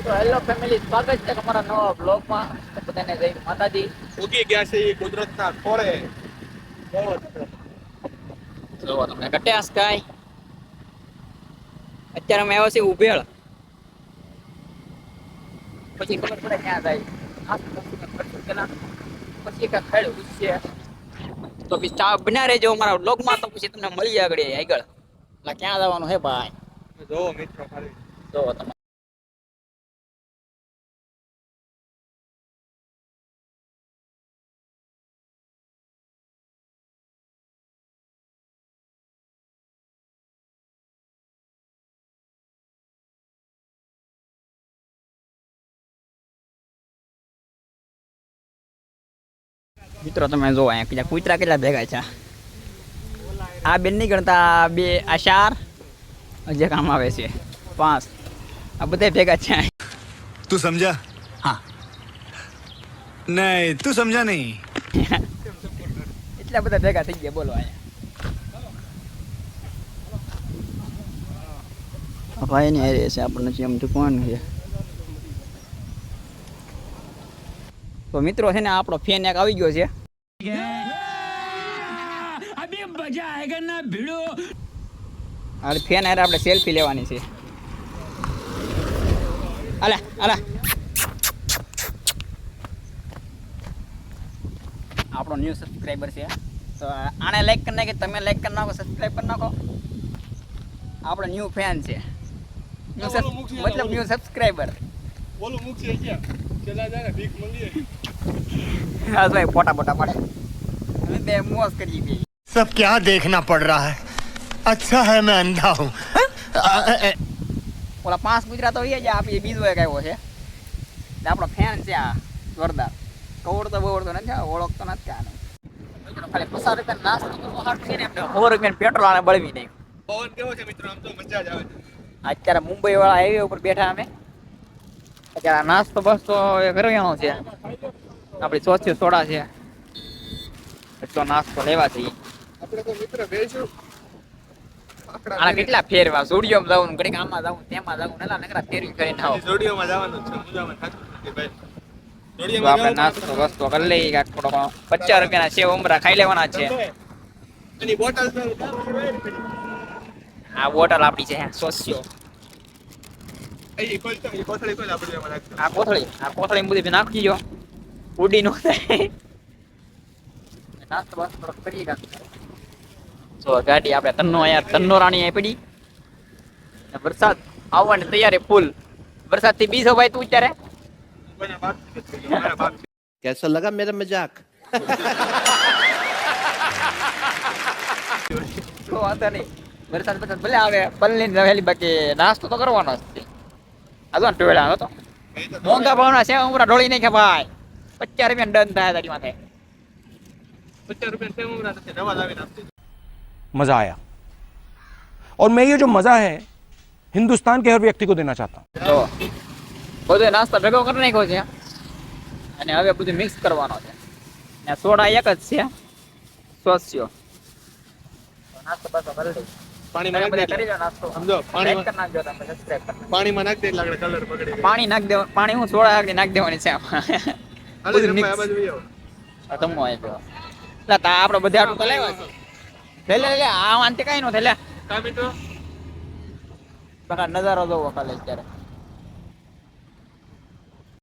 તો hello family, સ્વાગત છે તમારા નવા બ્લોગમાં. બધાને જય માતાજી. ઉગી ગયા છે એ કુદરતના ખોળે. જોવો તમને કટ્યા સ્કાય. અત્યારે અમે આવ્યા છીએ ઉભેળ. પછી ખબર પડે ક્યાં જાય. પછી કાંઈ ખાડું પૂછશે તો પછી ચા બના રહેજો અમારા બ્લોગમાં, તો પછી તમને મળી આગળ આગળ. એટલે ક્યાં જવાનું હે ભાઈ? જોવો મિત્રો ખાલી. જોવો તમે. મિત્રો તમે જો અહીંયા બીજા કૂતરા કેટલા ભેગા છે. આ બેન નહીં ગણતા, બે આ 4 હજી કામ આવે છે 5. આ બધા ભેગા છે. તું સમજા? હા. નહીં તું સમજા નહીં. એટલા બધા ભેગા થઈ ગયા બોલો અહીંયા. ભાઈ ની હારે છે આપણને જેમ કોણ છે. તો મિત્રો છે ને આપણો ફેન એક આવી ગયો છે. ફેન હારે આપણે સેલ્ફી લેવાની છે. અલા અલા આપણો ન્યૂ સબસ્ક્રાઇબર છે. તો આને લાઈક કરી નાખે, તમે લાઈક કરી નાખો, સબસ્ક્રાઇબ કરી નાખો. આપણો ન્યૂ ફેન છે, મતલબ ન્યૂ સબસ્ક્રાઇબર. ઓલું મૂકશે ક્યાં? ચલા જાય ભીખ મંગીએ. હા ભાઈ, ફોટા ફોટા પડે. અમે બે મોજ કરી ગઈ. सब क्या देखना पड़ रहा है? अच्छा है मैं अंधा हूँ. ઓલા 5 ગુજરાત તો એ જ આપી, બીજો એક આવ્યો છે. એટલે આપણો ફેન છે આ જોરદાર. કવડતો બવડતો નથી, ઓળખતો નથી આને. ખાલી 50 રૂપિયા નાસ્તો કરવો હાટ છે ને, એમને 100 રૂપિયા પેટ્રોલ આને બળવી નહીં. પવન કેવો છે મિત્રો? આમ તો મજા જ આવે છે. અત્યારે મુંબઈ વાળા હાઈવે ઉપર બેઠા અમે. અત્યારે નાસ્તો બસ તો કરવાનો છે. આપણી સોચી સોડા છે, એટલો નાસ્તો લેવા જઈએ. આપણે તો મિત્ર બેસું. આના કેટલા ફેરવા, સ્ટુડિયોમાં જવું, ઘડીક આમાં જવું, તેમાં જવું, નલા નકરા ફેરવી કરીને આવો. જોડીઓમાં જવાનું છે, મુજામાં થાતું નથી ભાઈ. તો આપણે નાસ્તો વસ્તો કરી લઈએ. કાંઈક થોડો 50 રૂપિયાના સેવ ઉમરા ખાઈ લેવાના છે. એની બોટલ આ બોટલ આપણી છે સોસ્યો. એ ખોલતો, એ કોથળી ખોલ, આપણે એમાં નાખજો. આ કોથળી બધી નાખી જો, ઉડી નો થાય. નાસ્તો બસ થોડો કરીએ કાંઈક. જો ગાડી આપણે તન્નો રાણી અહીં પડી. વરસાદ આવવાની તૈયારી ફૂલ. વરસાદથી બીજો ભાઈ તું અત્યારે कैसा लगा मेरा मजाक? તો વાંધો નહીં. વરસાદ ભલે આવે, પલ્લી રહેલી, બાકી નાસ્તો તો કરવાનો જ છે. આ તો ટોળા હતો મોંઘા ભાવના છે ઉમરા ઢોળી નહીં કે ભાઈ. 50 રૂપિયા ડન થાય તારી માથે. 50 રૂપિયા સેવ ઉમરા નથી, નવા લાવીને આપતી. मजा आया और मैं ये जो मजा है हिंदुस्तान के हर व्यक्ति को देना चाहता हूँ. તો બધો નાસ્તો ભેગો કરી નાખ્યો છે અને હવે બધું મિક્સ કરવાનો છે. ને સોડા એક જ છે, સોસ્યો. નાસ્તો પાછો કરી લઈ. પાણીમાં તમે નાખ બધા દે. કરી લો નાસ્તો. સમજો, લાઈક કરી નાખજો, તમે સબસ્ક્રાઇબ કરી નાખજો. પાણીમાં નાખ દે એટલે આગળ કલર પકડી જાય. પાણી નાખ દેવા, પાણી હું સોડા આગળ નાખ દેવાની છે આમાં. હાલો બધું રમવા mix. આ બાજુ આવો. આ તમો આપ્યો. એટલે તા આપણે બધા આટલું તો લાવ્યા છે. લે આ વાંતે કાંઈ નો થાય લે. કા મિત્રો? બકા નજારો જોવો ખાલી અત્યારે.